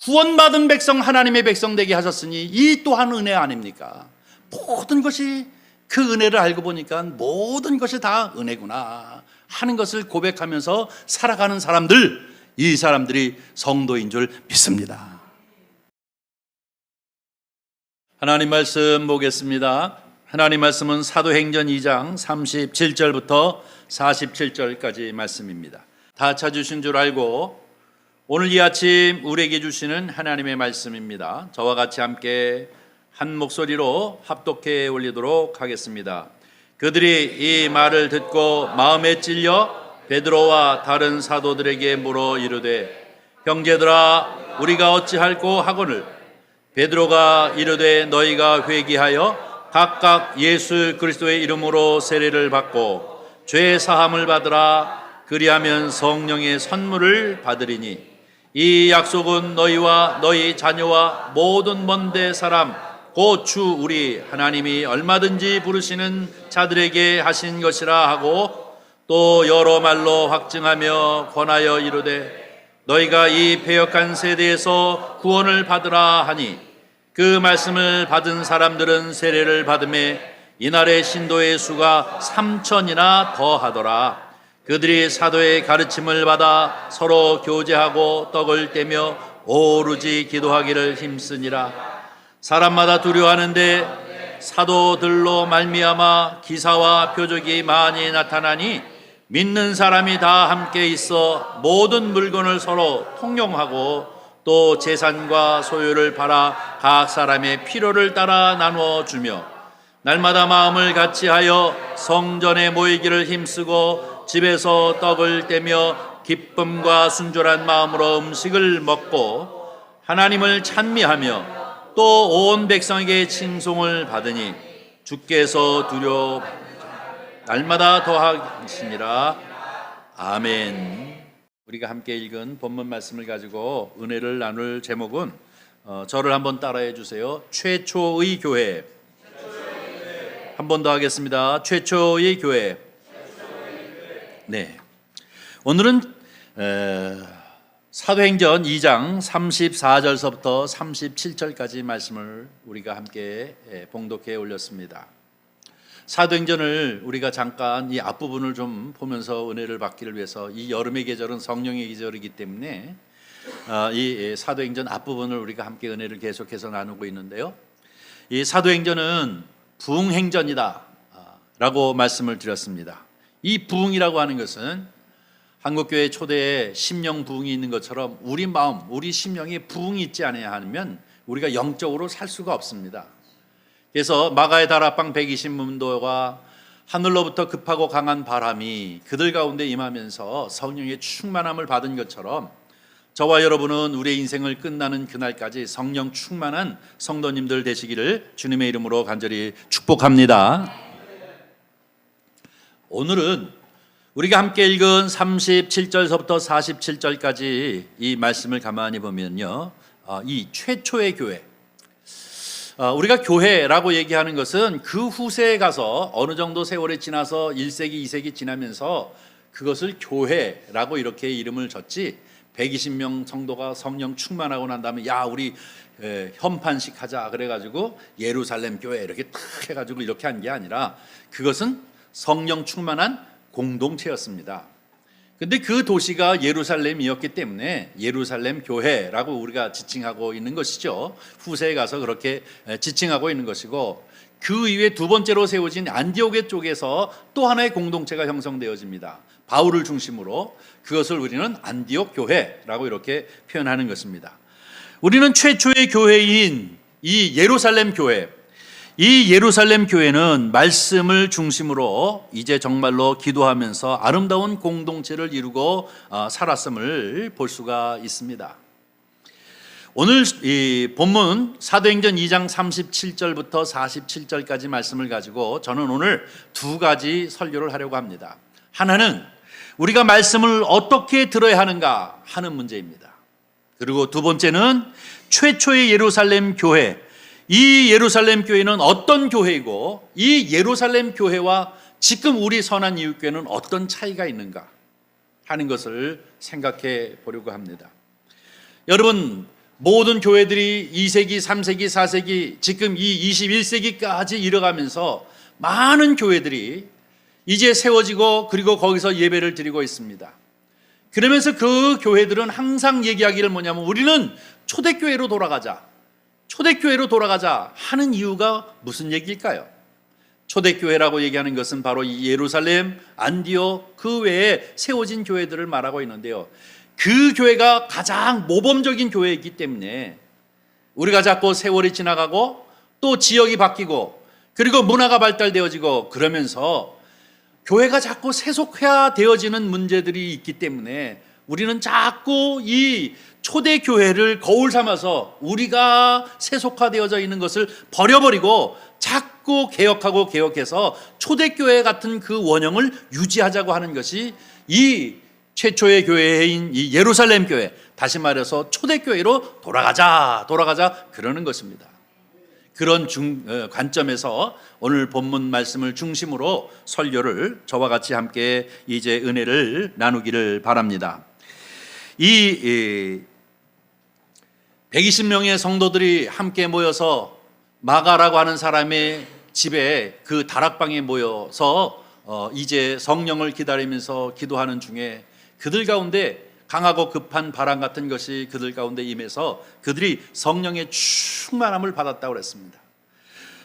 구원받은 백성, 하나님의 백성 되게 하셨으니 이 또한 은혜 아닙니까? 모든 것이 그 은혜를 알고 보니까 모든 것이 다 은혜구나 하는 것을 고백하면서 살아가는 사람들, 이 사람들이 성도인 줄 믿습니다. 하나님 말씀 보겠습니다. 하나님 말씀은 사도행전 2장 37절부터 47절까지 말씀입니다. 다 찾으신 줄 알고 오늘 이 아침 우리에게 주시는 하나님의 말씀입니다. 저와 같이 함께 한 목소리로 합독해 올리도록 하겠습니다. 그들이 이 말을 듣고 마음에 찔려 베드로와 다른 사도들에게 물어 이르되 형제들아 우리가 어찌할꼬 하거늘 베드로가 이르되 너희가 회개하여 각각 예수 그리스도의 이름으로 세례를 받고 죄 사함을 받으라. 그리하면 성령의 선물을 받으리니 이 약속은 너희와 너희 자녀와 모든 먼데 사람 곧 주 우리 하나님이 얼마든지 부르시는 자들에게 하신 것이라 하고 또 여러 말로 확증하며 권하여 이르되 너희가 이 패역한 세대에서 구원을 받으라 하니 그 말씀을 받은 사람들은 세례를 받음에 이날의 신도의 수가 3,000이나 더하더라. 그들이 사도의 가르침을 받아 서로 교제하고 떡을 떼며 오로지 기도하기를 힘쓰니라. 사람마다 두려워하는데 사도들로 말미암아 기사와 표적이 많이 나타나니 믿는 사람이 다 함께 있어 모든 물건을 서로 통용하고 또 재산과 소유를 팔아 각 사람의 필요를 따라 나누어 주며 날마다 마음을 같이하여 성전에 모이기를 힘쓰고 집에서 떡을 떼며 기쁨과 순전한 마음으로 음식을 먹고 하나님을 찬미하며 또 온 백성에게 칭송을 받으니 주께서 두려워 날마다 더하시니라. 아멘. 우리가 함께 읽은 본문 말씀을 가지고 은혜를 나눌 제목은 저를 한번 따라해 주세요. 최초의 교회. 한 번 더 하겠습니다. 최초의 교회. 네. 오늘은 사도행전 2장 34절서부터 37절까지 말씀을 우리가 함께 봉독해 올렸습니다. 사도행전을 우리가 잠깐 이 앞부분을 좀 보면서 은혜를 받기를 위해서 이 여름의 계절은 성령의 계절이기 때문에 이 사도행전 앞부분을 우리가 함께 은혜를 계속해서 나누고 있는데요. 이 사도행전은 부흥행전이다 라고 말씀을 드렸습니다. 이 부흥이라고 하는 것은 한국교회 초대에 심령 부흥이 있는 것처럼 우리 마음, 우리 심령에 부흥이 있지 않아야 하면 우리가 영적으로 살 수가 없습니다. 그래서 마가의 다락방 120문도가 하늘로부터 급하고 강한 바람이 그들 가운데 임하면서 성령의 충만함을 받은 것처럼 저와 여러분은 우리의 인생을 끝나는 그날까지 성령 충만한 성도님들 되시기를 주님의 이름으로 간절히 축복합니다. 오늘은 우리가 함께 읽은 37절서부터 47절까지 이 말씀을 가만히 보면요, 이 최초의 교회, 우리가 교회라고 얘기하는 것은 그 후세에 가서 어느 정도 세월이 지나서 1세기, 2세기 지나면서 그것을 교회라고 이렇게 이름을 줬지 120명 성도가 성령 충만하고 난 다음에 야 우리 현판식 하자 그래가지고 예루살렘 교회 이렇게 탁 해가지고 이렇게 한 게 아니라 그것은 성령 충만한 공동체였습니다. 근데 그 도시가 예루살렘이었기 때문에 예루살렘 교회라고 우리가 지칭하고 있는 것이죠. 후세에 가서 그렇게 지칭하고 있는 것이고 그 이후에 두 번째로 세워진 안디옥의 쪽에서 또 하나의 공동체가 형성되어집니다. 바울을 중심으로 그것을 우리는 안디옥 교회라고 이렇게 표현하는 것입니다. 우리는 최초의 교회인 이 예루살렘 교회, 이 예루살렘 교회는 말씀을 중심으로 이제 정말로 기도하면서 아름다운 공동체를 이루고 살았음을 볼 수가 있습니다. 오늘 이 본문 사도행전 2장 37절부터 47절까지 말씀을 가지고 저는 오늘 두 가지 설교를 하려고 합니다. 하나는 우리가 말씀을 어떻게 들어야 하는가 하는 문제입니다. 그리고 두 번째는 최초의 예루살렘 교회, 이 예루살렘 교회는 어떤 교회이고 이 예루살렘 교회와 지금 우리 선한 이웃교회는 어떤 차이가 있는가 하는 것을 생각해 보려고 합니다. 여러분, 모든 교회들이 2세기, 3세기, 4세기, 지금 이 21세기까지 이뤄가면서 많은 교회들이 이제 세워지고 그리고 거기서 예배를 드리고 있습니다. 그러면서 그 교회들은 항상 얘기하기를 뭐냐면 우리는 초대교회로 돌아가자. 초대교회로 돌아가자 하는 이유가 무슨 얘기일까요? 초대교회라고 얘기하는 것은 바로 이 예루살렘, 안디옥 그 외에 세워진 교회들을 말하고 있는데요. 그 교회가 가장 모범적인 교회이기 때문에 우리가 자꾸 세월이 지나가고 또 지역이 바뀌고 그리고 문화가 발달되어지고 그러면서 교회가 자꾸 세속화되어지는 문제들이 있기 때문에 우리는 자꾸 이 초대교회를 거울 삼아서 우리가 세속화되어져 있는 것을 버려버리고 자꾸 개혁하고 개혁해서 초대교회 같은 그 원형을 유지하자고 하는 것이 이 최초의 교회인 이 예루살렘 교회, 다시 말해서 초대교회로 돌아가자 그러는 것입니다. 그런 관점에서 오늘 본문 말씀을 중심으로 설교를 저와 같이 함께 이제 은혜를 나누기를 바랍니다. 이 120명의 성도들이 함께 모여서 마가라고 하는 사람의 집에 그 다락방에 모여서 이제 성령을 기다리면서 기도하는 중에 그들 가운데 강하고 급한 바람 같은 것이 그들 가운데 임해서 그들이 성령의 충만함을 받았다고 그랬습니다.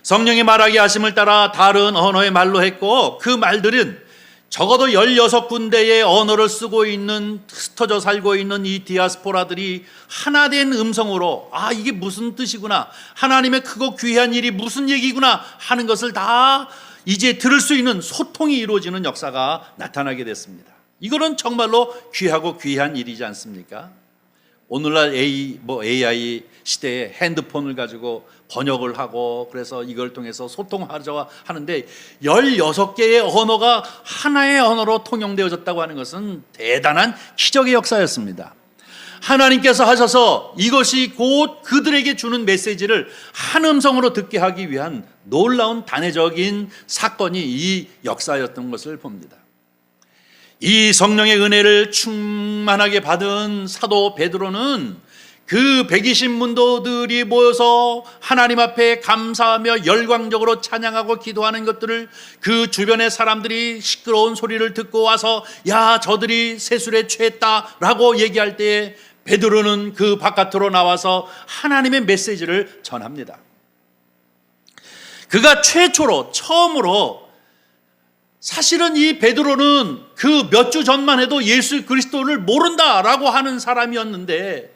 성령의 말하게 하심을 따라 다른 언어의 말로 했고 그 말들은 적어도 16군데의 언어를 쓰고 있는 흩어져 살고 있는 이 디아스포라들이 하나 된 음성으로 이게 무슨 뜻이구나, 하나님의 크고 귀한 일이 무슨 얘기구나 하는 것을 다 이제 들을 수 있는 소통이 이루어지는 역사가 나타나게 됐습니다. 이거는 정말로 귀하고 귀한 일이지 않습니까? 오늘날 AI 시대에 핸드폰을 가지고 번역을 하고 그래서 이걸 통해서 소통하자 하는데 16개의 언어가 하나의 언어로 통용되어졌다고 하는 것은 대단한 기적의 역사였습니다. 하나님께서 하셔서 이것이 곧 그들에게 주는 메시지를 한 음성으로 듣게 하기 위한 놀라운 단회적인 사건이 이 역사였던 것을 봅니다. 이 성령의 은혜를 충만하게 받은 사도 베드로는 그 120문도들이 모여서 하나님 앞에 감사하며 열광적으로 찬양하고 기도하는 것들을 그 주변의 사람들이 시끄러운 소리를 듣고 와서 야 저들이 세술에 취했다라고 얘기할 때에 베드로는 그 바깥으로 나와서 하나님의 메시지를 전합니다. 그가 처음으로 사실은 이 베드로는 그 몇 주 전만 해도 예수 그리스도를 모른다라고 하는 사람이었는데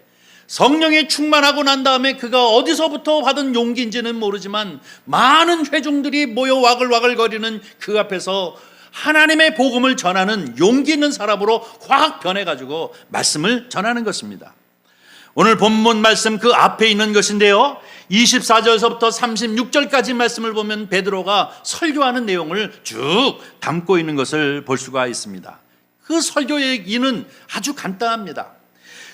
성령에 충만하고 난 다음에 그가 어디서부터 받은 용기인지는 모르지만 많은 회중들이 모여 와글와글거리는 그 앞에서 하나님의 복음을 전하는 용기 있는 사람으로 확 변해가지고 말씀을 전하는 것입니다. 오늘 본문 말씀 그 앞에 있는 것인데요, 24절서부터 36절까지 말씀을 보면 베드로가 설교하는 내용을 쭉 담고 있는 것을 볼 수가 있습니다. 그 설교 얘기는 아주 간단합니다.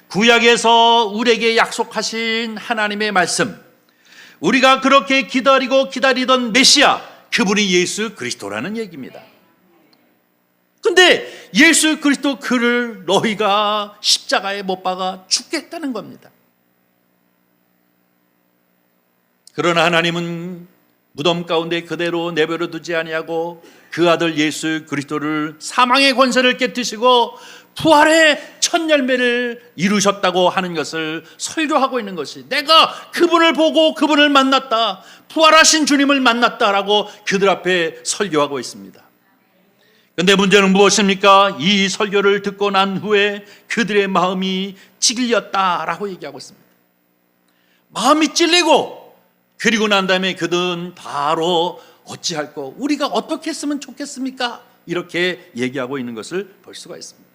구약에서 우리에게 약속하신 하나님의 말씀, 우리가 그렇게 기다리던 메시아, 그분이 예수 그리스도라는 얘기입니다. 근데 예수 그리스도 그를 너희가 십자가에 못 박아 죽겠다는 겁니다. 그러나 하나님은 무덤 가운데 그대로 내버려 두지 아니하고 그 아들 예수 그리스도를 사망의 권세를 깨뜨리시고 부활의 첫 열매를 이루셨다고 하는 것을 설교하고 있는 것이, 내가 그분을 보고 그분을 만났다, 부활하신 주님을 만났다라고 그들 앞에 설교하고 있습니다. 그런데 문제는 무엇입니까? 이 설교를 듣고 난 후에 그들의 마음이 찔렸다라고 얘기하고 있습니다. 마음이 찔리고 그리고 난 다음에 그들은 바로 어찌할꼬 우리가 어떻게 했으면 좋겠습니까? 이렇게 얘기하고 있는 것을 볼 수가 있습니다.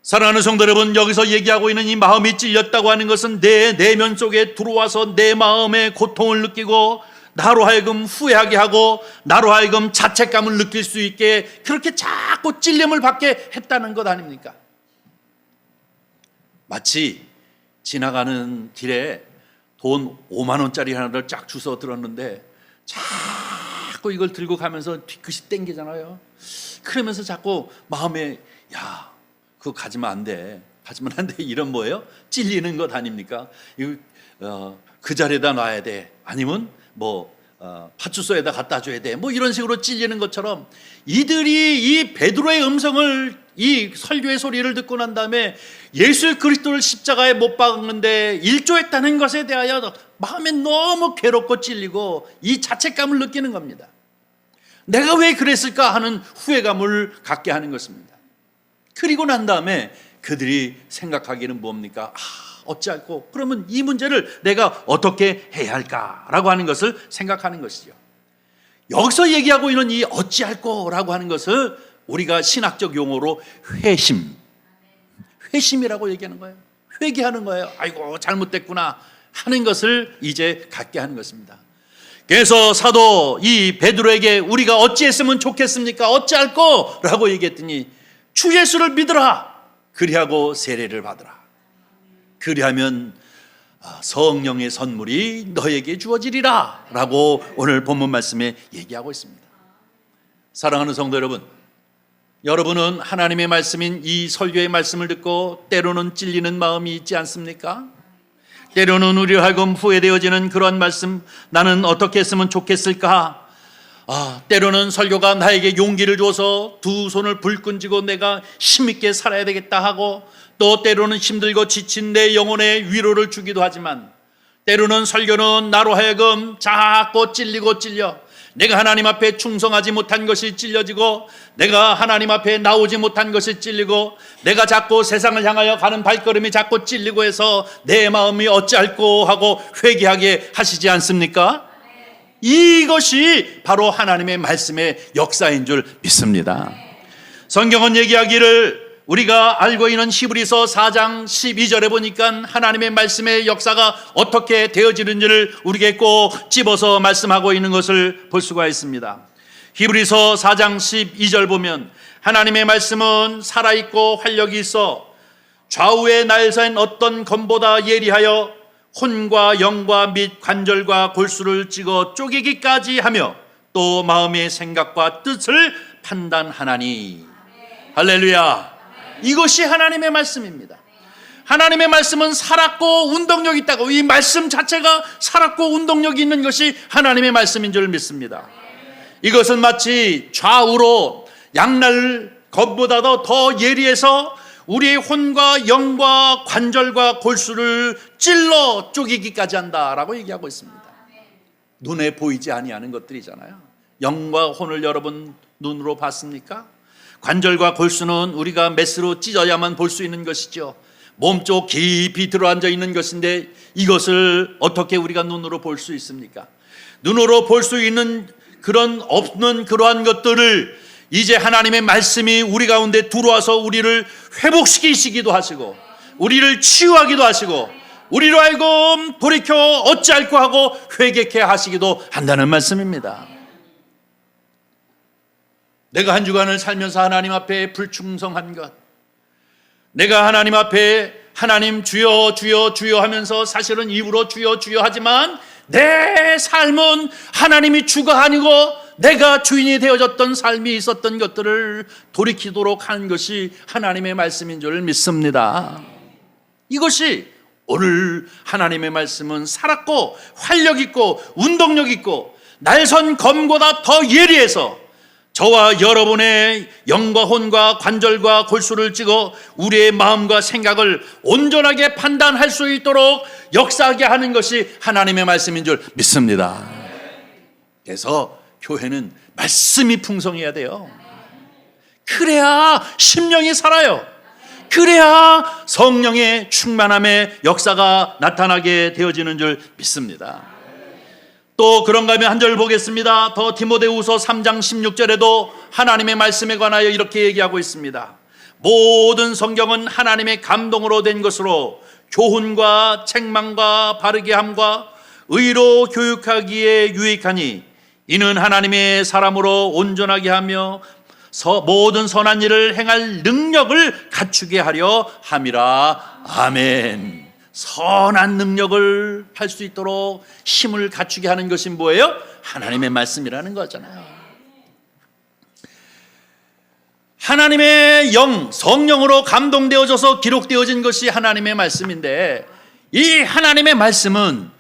사랑하는 성도 여러분, 여기서 얘기하고 있는 이 마음이 찔렸다고 하는 것은 내 내면 속에 들어와서 내 마음의 고통을 느끼고 나로 하여금 후회하게 하고 나로 하여금 자책감을 느낄 수 있게 그렇게 자꾸 찔림을 받게 했다는 것 아닙니까? 마치 지나가는 길에 돈 5만 원짜리 하나를 쫙 주워 들었는데 자꾸 이걸 들고 가면서 뒤끝이 땡기잖아요. 그러면서 자꾸 마음에 야 그거 가지면 안 돼, 하지만 한데 이런 뭐예요? 찔리는 것 아닙니까? 그 자리에다 놔야 돼. 아니면 파출소에다 갖다 줘야 돼. 이런 식으로 찔리는 것처럼 이들이 이 베드로의 음성을, 이 설교의 소리를 듣고 난 다음에 예수 그리스도를 십자가에 못 박는데 일조했다는 것에 대하여 마음에 너무 괴롭고 찔리고 이 자책감을 느끼는 겁니다. 내가 왜 그랬을까 하는 후회감을 갖게 하는 것입니다. 그리고 난 다음에 그들이 생각하기는 뭡니까? 어찌할꼬? 그러면 이 문제를 내가 어떻게 해야 할까라고 하는 것을 생각하는 것이죠. 여기서 얘기하고 있는 이 어찌할꼬라고 하는 것을 우리가 신학적 용어로 회심이라고 얘기하는 거예요. 회개하는 거예요. 아이고 잘못됐구나 하는 것을 이제 갖게 하는 것입니다. 그래서 사도 이 베드로에게 우리가 어찌했으면 좋겠습니까? 어찌할꼬? 라고 얘기했더니 주 예수를 믿으라. 그리하고 세례를 받으라. 그리하면 성령의 선물이 너에게 주어지리라 라고 오늘 본문 말씀에 얘기하고 있습니다. 사랑하는 성도 여러분, 여러분은 하나님의 말씀인 이 설교의 말씀을 듣고 때로는 찔리는 마음이 있지 않습니까? 때로는 우리로 하여금 후회되어지는 그런 말씀, 나는 어떻게 했으면 좋겠을까? 때로는 설교가 나에게 용기를 줘서 두 손을 불끈 쥐고 내가 힘있게 살아야 되겠다 하고, 또 때로는 힘들고 지친 내 영혼에 위로를 주기도 하지만, 때로는 설교는 나로 하여금 자꾸 찔려 내가 하나님 앞에 충성하지 못한 것이 찔려지고, 내가 하나님 앞에 나오지 못한 것이 찔리고, 내가 자꾸 세상을 향하여 가는 발걸음이 자꾸 찔리고 해서 내 마음이 어찌할꼬 하고 회개하게 하시지 않습니까? 이것이 바로 하나님의 말씀의 역사인 줄 믿습니다. 성경은 얘기하기를, 우리가 알고 있는 히브리서 4장 12절에 보니까 하나님의 말씀의 역사가 어떻게 되어지는지를 우리에게 꼭 집어서 말씀하고 있는 것을 볼 수가 있습니다. 히브리서 4장 12절 보면 하나님의 말씀은 살아있고 활력이 있어 좌우의 날선 어떤 검보다 예리하여 혼과 영과 및 관절과 골수를 찍어 쪼개기까지 하며 또 마음의 생각과 뜻을 판단하나니. 할렐루야. 이것이 하나님의 말씀입니다. 하나님의 말씀은 살았고 운동력 있다고, 이 말씀 자체가 살았고 운동력이 있는 것이 하나님의 말씀인 줄 믿습니다. 이것은 마치 좌우로 양날 것보다도 더 예리해서 우리의 혼과 영과 관절과 골수를 찔러 쪼개기까지 한다라고 얘기하고 있습니다. 눈에 보이지 아니하는 것들이잖아요. 영과 혼을 여러분 눈으로 봤습니까? 관절과 골수는 우리가 메스로 찢어야만 볼 수 있는 것이죠. 몸쪽 깊이 들어앉아 있는 것인데 이것을 어떻게 우리가 눈으로 볼 수 있습니까? 눈으로 볼 수 있는 없는 그러한 것들을 이제 하나님의 말씀이 우리 가운데 들어와서 우리를 회복시키시기도 하시고, 우리를 치유하기도 하시고, 우리로 하여금 돌이켜 어찌할꼬 하고 회개케 하시기도 한다는 말씀입니다. 내가 한 주간을 살면서 하나님 앞에 불충성한 것, 내가 하나님 앞에 하나님 주여 주여 주여 하면서 사실은 입으로 주여 주여 하지만 내 삶은 하나님이 주가 아니고 내가 주인이 되어졌던 삶이 있었던 것들을 돌이키도록 하는 것이 하나님의 말씀인 줄 믿습니다. 이것이 오늘 하나님의 말씀은 살았고 활력 있고 운동력 있고 날선 검보다 더 예리해서 저와 여러분의 영과 혼과 관절과 골수를 찍어 우리의 마음과 생각을 온전하게 판단할 수 있도록 역사하게 하는 것이 하나님의 말씀인 줄 믿습니다. 그래서 교회는 말씀이 풍성해야 돼요. 그래야 심령이 살아요. 그래야 성령의 충만함의 역사가 나타나게 되어지는 줄 믿습니다. 또 그런가 하면 한 절 보겠습니다. 더 디모데후서 3장 16절에도 하나님의 말씀에 관하여 이렇게 얘기하고 있습니다. 모든 성경은 하나님의 감동으로 된 것으로 교훈과 책망과 바르게 함과 의로 교육하기에 유익하니 이는 하나님의 사람으로 온전하게 하며 모든 선한 일을 행할 능력을 갖추게 하려 함이라. 아멘. 선한 능력을 할 수 있도록 힘을 갖추게 하는 것이 뭐예요? 하나님의 말씀이라는 거잖아요. 하나님의 영, 성령으로 감동되어져서 기록되어진 것이 하나님의 말씀인데, 이 하나님의 말씀은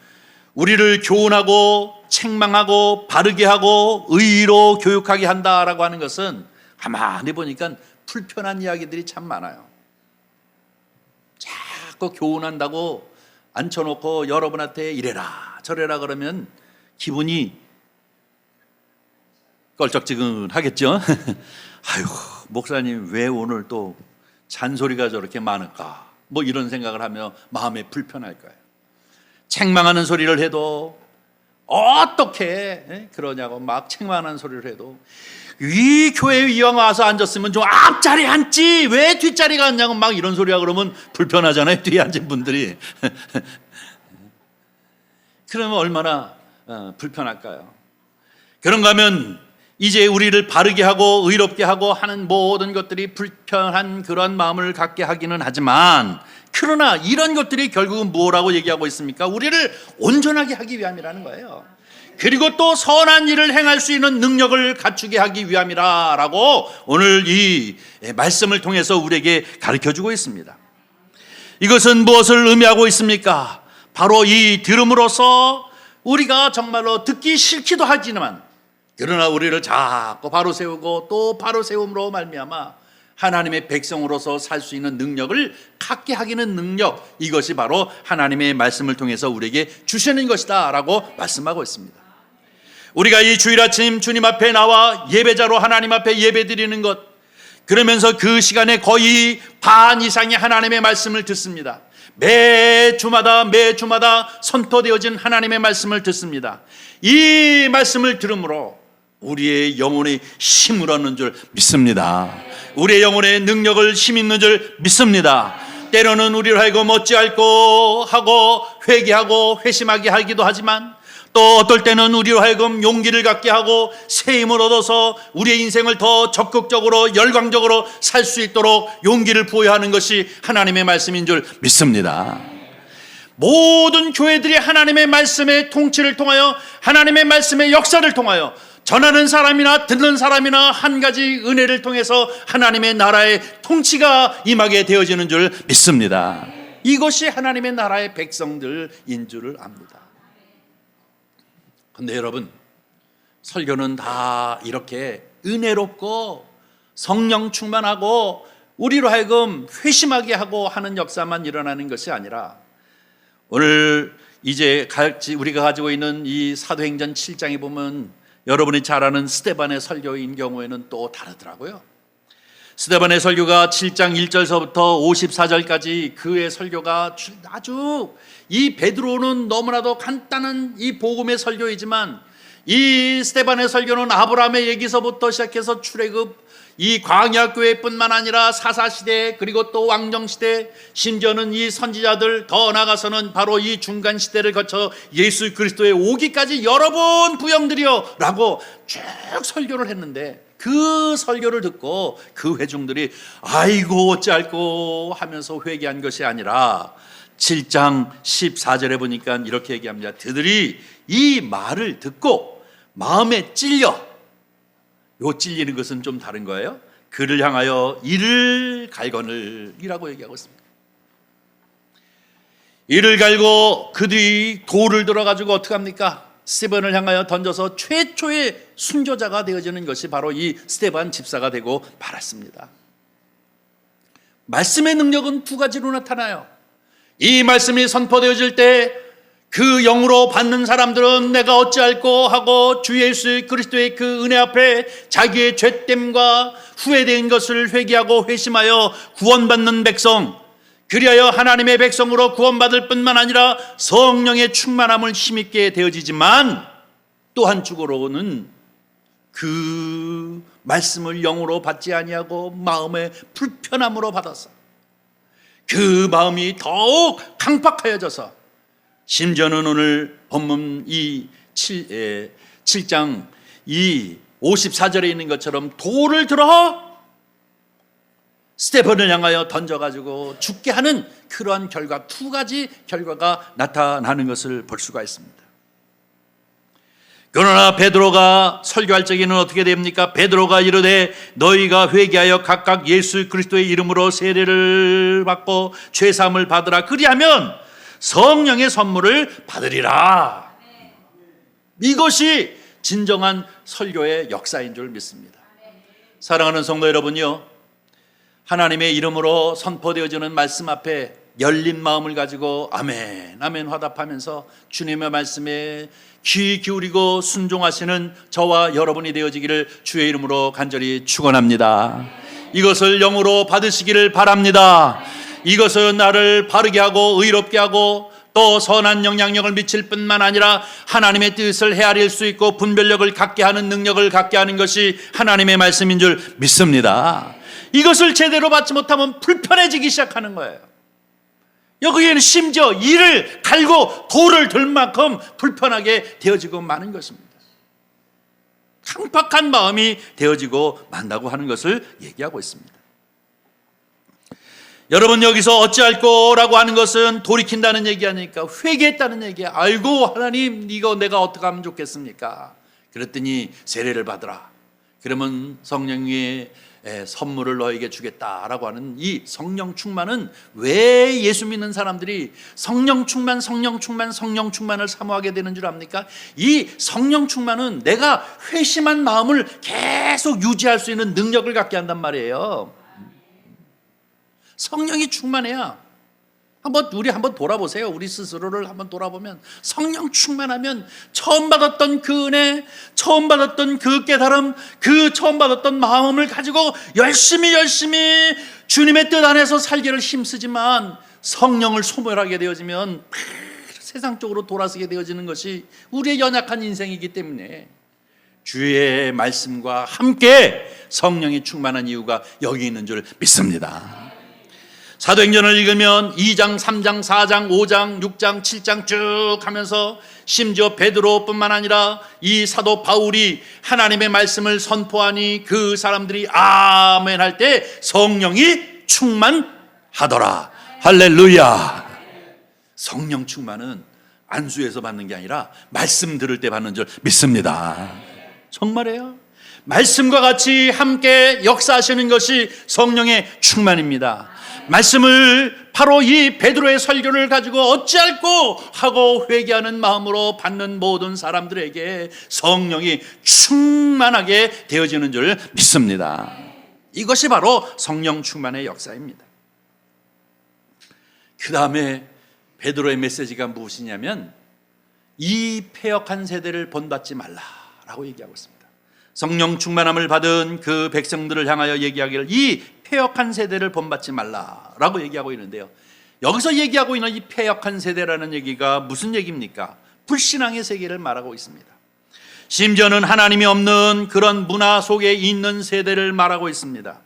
우리를 교훈하고 책망하고 바르게 하고 의로 교육하게 한다라고 하는 것은 가만히 보니까 불편한 이야기들이 참 많아요. 자꾸 교훈한다고 앉혀놓고 여러분한테 이래라 저래라 그러면 기분이 껄쩍지근하겠죠. 아유, 목사님 왜 오늘 또 잔소리가 저렇게 많을까, 뭐 이런 생각을 하며 마음에 불편할 거예요. 책망하는 소리를 해도 어떻게 그러냐고 막 책망하는 소리를 해도, 이 교회에 이왕 와서 앉았으면 좀 앞자리에 앉지 왜 뒷자리가 앉냐고 막 이런 소리야 그러면 불편하잖아요, 뒤에 앉은 분들이. 그러면 얼마나 불편할까요? 그런가 하면 이제 우리를 바르게 하고 의롭게 하고 하는 모든 것들이 불편한 그런 마음을 갖게 하기는 하지만, 그러나 이런 것들이 결국은 뭐라고 얘기하고 있습니까? 우리를 온전하게 하기 위함이라는 거예요. 그리고 또 선한 일을 행할 수 있는 능력을 갖추게 하기 위함이라고 오늘 이 말씀을 통해서 우리에게 가르쳐주고 있습니다. 이것은 무엇을 의미하고 있습니까? 바로 이 들음으로써 우리가 정말로 듣기 싫기도 하지만, 그러나 우리를 자꾸 바로 세우고 또 바로 세움으로 말미암아 하나님의 백성으로서 살 수 있는 능력을 갖게 하기는 능력, 이것이 바로 하나님의 말씀을 통해서 우리에게 주시는 것이다 라고 말씀하고 있습니다. 우리가 이 주일 아침 주님 앞에 나와 예배자로 하나님 앞에 예배 드리는 것, 그러면서 그 시간에 거의 반 이상의 하나님의 말씀을 듣습니다. 매 주마다 선포되어진 하나님의 말씀을 듣습니다. 이 말씀을 들음으로 우리의 영혼에 힘을 얻는 줄 믿습니다. 우리의 영혼에 능력을 힘있는 줄 믿습니다. 때로는 우리를 하여금 어찌할꼬 하고 회개하고 회심하게 하기도 하지만, 또 어떨 때는 우리로 하여금 용기를 갖게 하고 새 힘을 얻어서 우리의 인생을 더 적극적으로 열광적으로 살 수 있도록 용기를 부여하는 것이 하나님의 말씀인 줄 믿습니다. 모든 교회들이 하나님의 말씀의 통치를 통하여, 하나님의 말씀의 역사를 통하여 전하는 사람이나 듣는 사람이나 한 가지 은혜를 통해서 하나님의 나라의 통치가 임하게 되어지는 줄 믿습니다. 이것이 하나님의 나라의 백성들인 줄을 압니다. 근데 여러분, 설교는 다 이렇게 은혜롭고 성령 충만하고 우리로 하여금 회심하게 하고 하는 역사만 일어나는 것이 아니라, 오늘 이제 우리가 가지고 있는 이 사도행전 7장에 보면 여러분이 잘 아는 스데반의 설교인 경우에는 또 다르더라고요. 스데반의 설교가 7장 1절서부터 54절까지 그의 설교가 아주, 이 베드로는 너무나도 간단한 이 복음의 설교이지만, 이 스데반의 설교는 아브라함의 얘기서부터 시작해서 출애굽, 이 광야교회뿐만 아니라 사사시대, 그리고 또 왕정시대, 심지어는 이 선지자들, 더 나아가서는 바로 이 중간시대를 거쳐 예수 그리스도의 오기까지 여러 번 부영드려 라고 쭉 설교를 했는데, 그 설교를 듣고 그 회중들이 아이고 어찌할꼬 하면서 회개한 것이 아니라 7장 14절에 보니까 이렇게 얘기합니다. 그들이 이 말을 듣고 마음에 찔려, 요 찔리는 것은 좀 다른 거예요. 그를 향하여 이를 갈거늘 이라고 얘기하고 있습니다. 이를 갈고 그들이 돌을 들어가지고 어떻게 합니까? 스데반을 향하여 던져서 최초의 순교자가 되어지는 것이 바로 이 스데반 집사가 되고 말았습니다. 말씀의 능력은 두 가지로 나타나요. 이 말씀이 선포되어질 때 그 영으로 받는 사람들은 내가 어찌할꼬 하고 주 예수 그리스도의 그 은혜 앞에 자기의 죄됨과 후회된 것을 회개하고 회심하여 구원받는 백성, 그리하여 하나님의 백성으로 구원받을 뿐만 아니라 성령의 충만함을 힘있게 되어지지만, 또 한쪽으로는 그 말씀을 영으로 받지 아니하고 마음의 불편함으로 받아서 그 마음이 더욱 강팍하여져서, 심지어는 오늘 본문 이 7장 이 54절에 있는 것처럼 돌을 들어 스데반을 향하여 던져가지고 죽게 하는 그러한 결과, 두 가지 결과가 나타나는 것을 볼 수가 있습니다. 그러나 베드로가 설교할 적에는 어떻게 됩니까? 베드로가 이르되 너희가 회개하여 각각 예수 그리스도의 이름으로 세례를 받고 죄사함을 받으라. 그리하면 성령의 선물을 받으리라. 이것이 진정한 설교의 역사인 줄 믿습니다. 사랑하는 성도 여러분요, 하나님의 이름으로 선포되어지는 말씀 앞에 열린 마음을 가지고 아멘 아멘 화답하면서 주님의 말씀에 귀 기울이고 순종하시는 저와 여러분이 되어지기를 주의 이름으로 간절히 축원합니다. 이것을 영으로 받으시기를 바랍니다. 이것은 나를 바르게 하고 의롭게 하고 또 선한 영향력을 미칠 뿐만 아니라 하나님의 뜻을 헤아릴 수 있고 분별력을 갖게 하는 능력을 갖게 하는 것이 하나님의 말씀인 줄 믿습니다. 이것을 제대로 받지 못하면 불편해지기 시작하는 거예요. 여기에는 심지어 이를 갈고 돌을 들 만큼 불편하게 되어지고 마는 것입니다. 강팍한 마음이 되어지고 만다고 하는 것을 얘기하고 있습니다. 여러분, 여기서 어찌할꼬라고 하는 것은 돌이킨다는 얘기 아닙니까? 회개했다는 얘기야. 아이고 하나님, 이거 내가 어떻게 하면 좋겠습니까? 그랬더니 세례를 받으라. 그러면 성령의 선물을 너에게 주겠다라고 하는 이 성령 충만은 왜 예수 믿는 사람들이 성령 충만을 사모하게 되는 줄 압니까? 이 성령 충만은 내가 회심한 마음을 계속 유지할 수 있는 능력을 갖게 한단 말이에요. 성령이 충만해야 우리 한번 돌아보세요. 우리 스스로를 한번 돌아보면 성령 충만하면 처음 받았던 그 은혜, 처음 받았던 그 깨달음, 그 처음 받았던 마음을 가지고 열심히 주님의 뜻 안에서 살기를 힘쓰지만 성령을 소멸하게 되어지면 세상적으로 돌아서게 되어지는 것이 우리의 연약한 인생이기 때문에 주의 말씀과 함께 성령이 충만한 이유가 여기 있는 줄 믿습니다. 사도행전을 읽으면 2장, 3장, 4장, 5장, 6장, 7장 쭉 하면서 심지어 베드로뿐만 아니라 이 사도 바울이 하나님의 말씀을 선포하니 그 사람들이 아멘 할 때 성령이 충만하더라. 할렐루야. 성령 충만은 안수에서 받는 게 아니라 말씀 들을 때 받는 줄 믿습니다. 정말이에요. 말씀과 같이 함께 역사하시는 것이 성령의 충만입니다. 말씀을 바로 이 베드로의 설교를 가지고 어찌할꼬 하고 회개하는 마음으로 받는 모든 사람들에게 성령이 충만하게 되어지는 줄 믿습니다. 이것이 바로 성령 충만의 역사입니다. 그 다음에 베드로의 메시지가 무엇이냐면 이 패역한 세대를 본받지 말라라고 얘기하고 있습니다. 성령 충만함을 받은 그 백성들을 향하여 얘기하기를 이 패역한 세대를 본받지 말라라고 얘기하고 있는데요, 여기서 얘기하고 있는 이 패역한 세대라는 얘기가 무슨 얘기입니까? 불신앙의 세계를 말하고 있습니다. 심지어는 하나님이 없는 그런 문화 속에 있는 세대를 말하고 있습니다.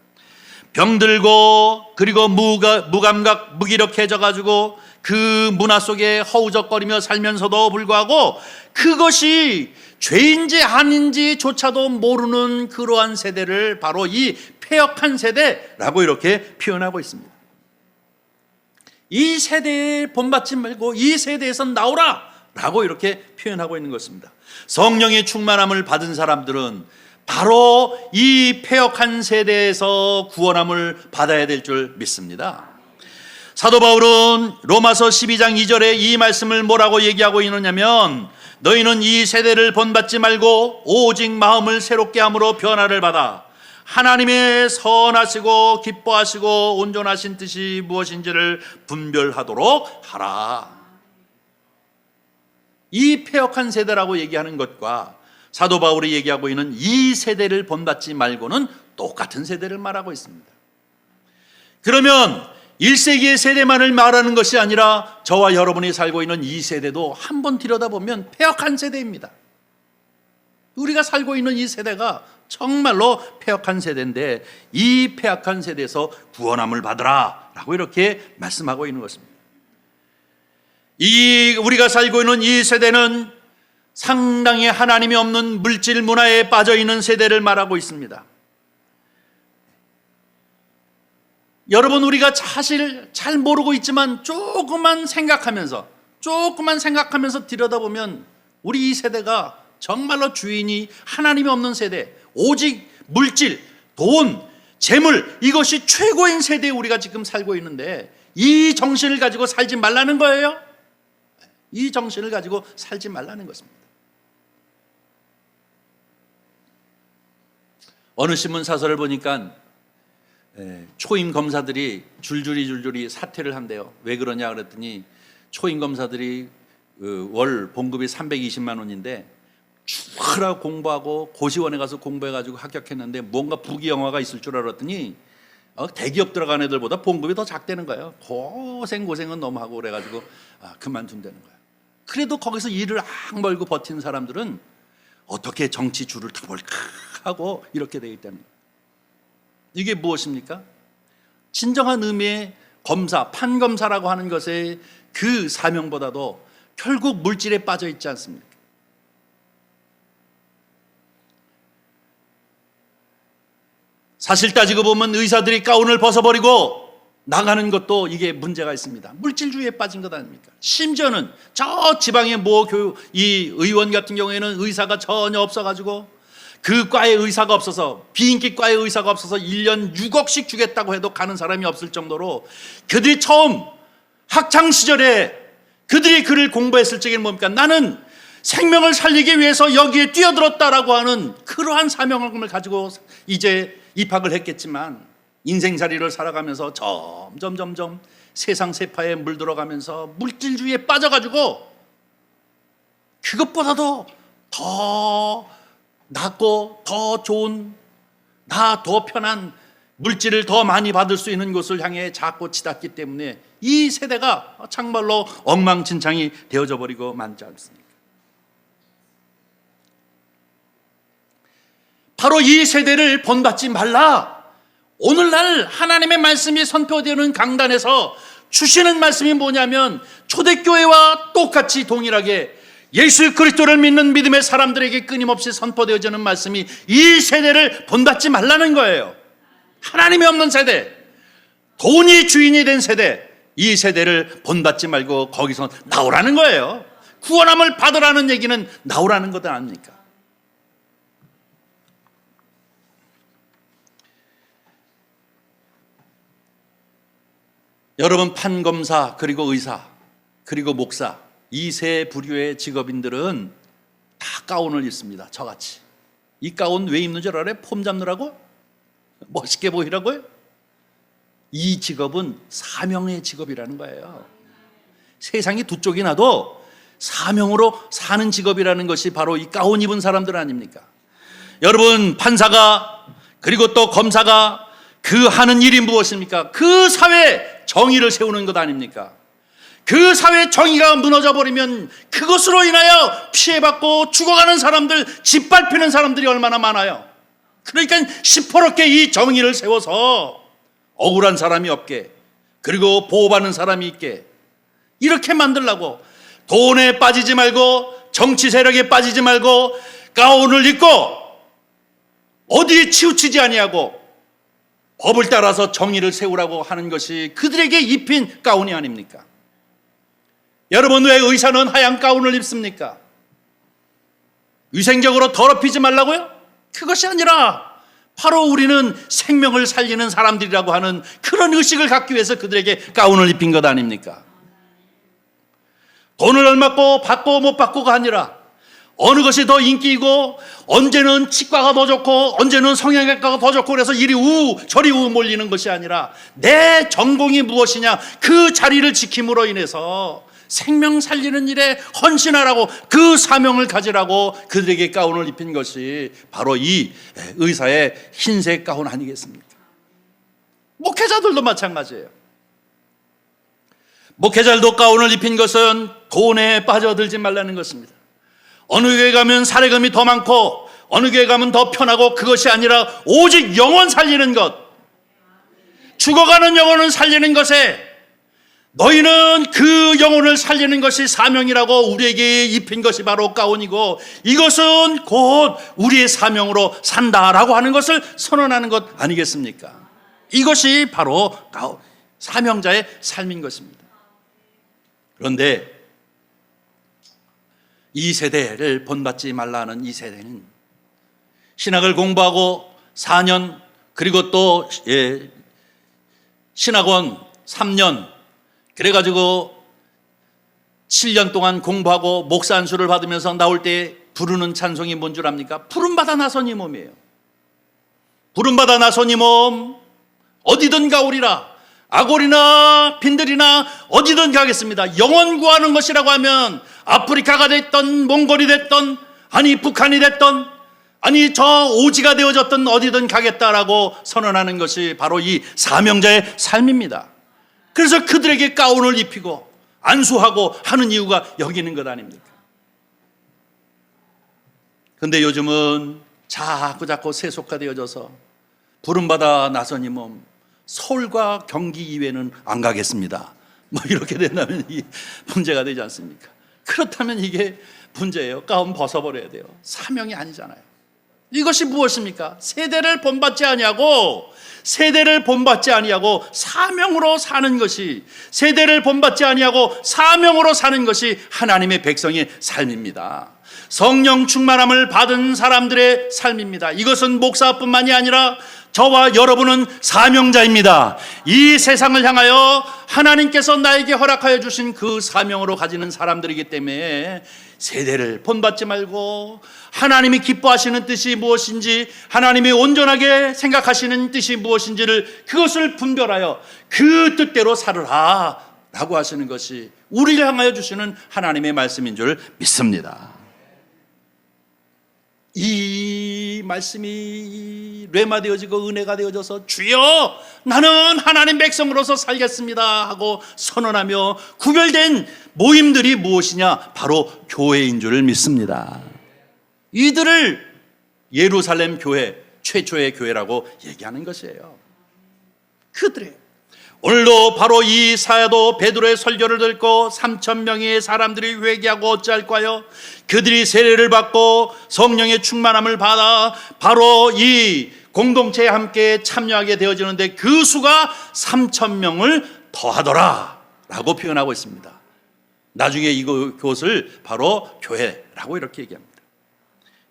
병들고 그리고 무감각 무기력해져 가지고 그 문화 속에 허우적거리며 살면서도 불구하고 그것이 죄인지 아닌지조차도 모르는 그러한 세대를 바로 이 패역한 세대라고 이렇게 표현하고 있습니다. 이 세대에 본받지 말고 이 세대에서 나오라 라고 이렇게 표현하고 있는 것입니다. 성령의 충만함을 받은 사람들은 바로 이 패역한 세대에서 구원함을 받아야 될 줄 믿습니다. 사도 바울은 로마서 12장 2절에 이 말씀을 뭐라고 얘기하고 있느냐면 너희는 이 세대를 본받지 말고 오직 마음을 새롭게 함으로 변화를 받아 하나님의 선하시고 기뻐하시고 온전하신 뜻이 무엇인지를 분별하도록 하라. 이 패역한 세대라고 얘기하는 것과 사도 바울이 얘기하고 있는 이 세대를 본받지 말고는 똑같은 세대를 말하고 있습니다. 그러면 1세기의 세대만을 말하는 것이 아니라 저와 여러분이 살고 있는 이 세대도 한번 들여다보면 패역한 세대입니다. 우리가 살고 있는 이 세대가 정말로 패역한 세대인데 이 패역한 세대에서 구원함을 받으라 라고 이렇게 말씀하고 있는 것입니다. 우리가 살고 있는 이 세대는 상당히 하나님이 없는 물질 문화에 빠져 있는 세대를 말하고 있습니다. 여러분, 우리가 사실 잘 모르고 있지만 조금만 생각하면서 들여다보면 우리 이 세대가 정말로 주인이 하나님이 없는 세대, 오직 물질, 돈, 재물, 이것이 최고인 세대에 우리가 지금 살고 있는데 이 정신을 가지고 살지 말라는 거예요. 이 정신을 가지고 살지 말라는 것입니다. 어느 신문사설을 보니까 초임 검사들이 줄줄이 사퇴를 한대요. 왜 그러냐 그랬더니 초임 검사들이 월 봉급이 320만 원인데 죽으라 공부하고 고시원에 가서 공부해가지고 합격했는데 뭔가 부귀영화가 있을 줄 알았더니 대기업 들어간 애들보다 봉급이 더 작다는 거예요. 고생은 너무 하고 그래가지고 그만둔다는 거예요. 그래도 거기서 일을 악멀고 버티는 사람들은 어떻게 정치 줄을 타볼까 하고 이렇게 되어 있다는 거예요. 이게 무엇입니까? 진정한 의미의 검사, 판검사라고 하는 것의 그 사명보다도 결국 물질에 빠져 있지 않습니까? 사실 따지고 보면 의사들이 가운을 벗어버리고 나가는 것도 이게 문제가 있습니다. 물질주의에 빠진 것 아닙니까? 심지어는 저 지방의 이 의원 같은 경우에는 의사가 전혀 없어가지고 그 과에 의사가 없어서 비인기 과에 의사가 없어서 1년 6억씩 주겠다고 해도 가는 사람이 없을 정도로 그들이 처음 학창시절에 그들이 글을 공부했을 적에는 뭡니까? 나는 생명을 살리기 위해서 여기에 뛰어들었다라고 하는 그러한 사명을 가지고 이제 입학을 했겠지만 인생살이를 살아가면서 점점 세상 세파에 물들어가면서 물질주의에 빠져가지고 그것보다도 더 낫고 더 좋은, 더 편한 물질을 더 많이 받을 수 있는 곳을 향해 자꾸 치닫기 때문에 이 세대가 정말로 엉망진창이 되어져 버리고 많지 않습니까? 바로 이 세대를 본받지 말라. 오늘날 하나님의 말씀이 선포되는 강단에서 주시는 말씀이 뭐냐면 초대교회와 똑같이 동일하게 예수 그리스도를 믿는 믿음의 사람들에게 끊임없이 선포되어지는 말씀이 이 세대를 본받지 말라는 거예요. 하나님이 없는 세대, 돈이 주인이 된 세대, 이 세대를 본받지 말고 거기서 나오라는 거예요. 구원함을 받으라는 얘기는 나오라는 것 아닙니까? 여러분, 판검사 그리고 의사 그리고 목사 이 세 부류의 직업인들은 다 가운을 입습니다. 저같이. 이 가운 왜 입는 줄 알아요? 폼 잡느라고? 멋있게 보이라고요? 이 직업은 사명의 직업이라는 거예요. 세상이 두 쪽이 나도 사명으로 사는 직업이라는 것이 바로 이 가운 입은 사람들 아닙니까? 여러분, 판사가 그리고 또 검사가 그 하는 일이 무엇입니까? 그 사회에 정의를 세우는 것 아닙니까? 그 사회 정의가 무너져 버리면 그것으로 인하여 피해받고 죽어가는 사람들, 짓밟히는 사람들이 얼마나 많아요. 그러니까 시퍼렇게 이 정의를 세워서 억울한 사람이 없게, 그리고 보호받는 사람이 있게 이렇게 만들라고, 돈에 빠지지 말고 정치 세력에 빠지지 말고 가운을 입고 어디에 치우치지 아니하고 법을 따라서 정의를 세우라고 하는 것이 그들에게 입힌 가운이 아닙니까? 여러분, 왜 의사는 하얀 가운을 입습니까? 위생적으로 더럽히지 말라고요? 그것이 아니라 바로 우리는 생명을 살리는 사람들이라고 하는 그런 의식을 갖기 위해서 그들에게 가운을 입힌 것 아닙니까? 돈을 얼마 받고 못 받고가 아니라 어느 것이 더 인기이고 언제는 치과가 더 좋고 언제는 성형외과가 더 좋고 그래서 이리 우 저리 우 몰리는 것이 아니라 내 전공이 무엇이냐, 그 자리를 지킴으로 인해서 생명 살리는 일에 헌신하라고, 그 사명을 가지라고 그들에게 가운을 입힌 것이 바로 이 의사의 흰색 가운 아니겠습니까? 목회자들도 마찬가지예요. 목회자들도 가운을 입힌 것은 돈에 빠져들지 말라는 것입니다. 어느 교회 가면 사례금이 더 많고 어느 교회 가면 더 편하고, 그것이 아니라 오직 영혼 살리는 것, 죽어가는 영혼을 살리는 것에 너희는 그 영혼을 살리는 것이 사명이라고 우리에게 입힌 것이 바로 가운이고, 이것은 곧 우리의 사명으로 산다라고 하는 것을 선언하는 것 아니겠습니까? 이것이 바로 가운, 사명자의 삶인 것입니다. 그런데 이 세대를 본받지 말라는 이 세대는 신학을 공부하고 4년 그리고 또 신학원 3년 그래가지고 7년 동안 공부하고 목사 안수를 받으면서 나올 때 부르는 찬송이 뭔 줄 압니까? 부름받아 나선 이 몸이에요. 부름받아 나선 이 몸 어디든 가오리라. 아골이나 빈들이나 어디든 가겠습니다. 영원 구하는 것이라고 하면 아프리카가 됐던 몽골이 됐던 아니 북한이 됐던 아니 저 오지가 되어졌던 어디든 가겠다라고 선언하는 것이 바로 이 사명자의 삶입니다. 그래서 그들에게 가운을 입히고 안수하고 하는 이유가 여기 있는 것 아닙니까? 그런데 요즘은 자꾸 세속화되어져서 부름받아 나선 이 몸 서울과 경기 이외에는 안 가겠습니다. 뭐 이렇게 된다면 이 문제가 되지 않습니까? 그렇다면 이게 문제예요. 가운 벗어버려야 돼요. 사명이 아니잖아요. 이것이 무엇입니까? 세대를 본받지 아니하고 사명으로 사는 것이 세대를 본받지 아니하고 사명으로 사는 것이 하나님의 백성의 삶입니다. 성령 충만함을 받은 사람들의 삶입니다. 이것은 목사뿐만이 아니라 저와 여러분은 사명자입니다. 이 세상을 향하여 하나님께서 나에게 허락하여 주신 그 사명으로 가지는 사람들이기 때문에 세대를 본받지 말고 하나님이 기뻐하시는 뜻이 무엇인지 하나님이 온전하게 생각하시는 뜻이 무엇인지를 그것을 분별하여 그 뜻대로 살으라 라고 하시는 것이 우리를 향하여 주시는 하나님의 말씀인 줄 믿습니다. 이 말씀이 뇌마되어지고 은혜가 되어져서 주여 나는 하나님 백성으로서 살겠습니다 하고 선언하며 구별된 모임들이 무엇이냐? 바로 교회인 줄 믿습니다. 이들을 예루살렘 교회, 최초의 교회라고 얘기하는 것이에요. 그들의 오늘도 바로 이 사도 베드로의 설교를 듣고 3,000명의 사람들이 회개하고 어찌할까요? 그들이 세례를 받고 성령의 충만함을 받아 바로 이 공동체에 함께 참여하게 되어지는데 그 수가 3,000명을 더하더라 라고 표현하고 있습니다. 나중에 이곳을 바로 교회라고 이렇게 얘기합니다.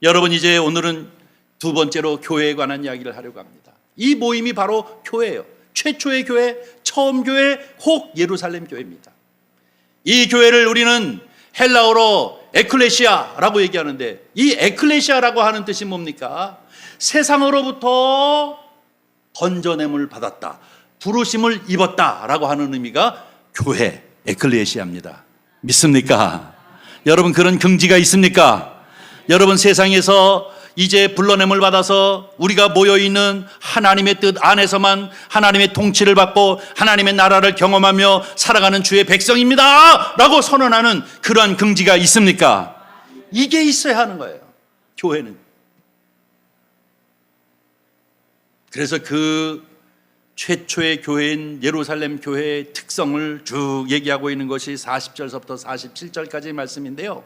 여러분, 이제 오늘은 두 번째로 교회에 관한 이야기를 하려고 합니다. 이 모임이 바로 교회예요. 최초의 교회, 처음 교회, 혹 예루살렘 교회입니다. 이 교회를 우리는 헬라어로 에클레시아라고 얘기하는데 이 에클레시아라고 하는 뜻이 뭡니까? 세상으로부터 건져냄을 받았다, 부르심을 입었다라고 하는 의미가 교회, 에클레시아입니다. 믿습니까? 여러분, 그런 긍지가 있습니까? 여러분, 세상에서 이제 불러냄을 받아서 우리가 모여있는 하나님의 뜻 안에서만 하나님의 통치를 받고 하나님의 나라를 경험하며 살아가는 주의 백성입니다 라고 선언하는 그러한 긍지가 있습니까? 이게 있어야 하는 거예요, 교회는. 그래서 그 최초의 교회인 예루살렘 교회의 특성을 쭉 얘기하고 있는 것이 40절서부터 47절까지의 말씀인데요,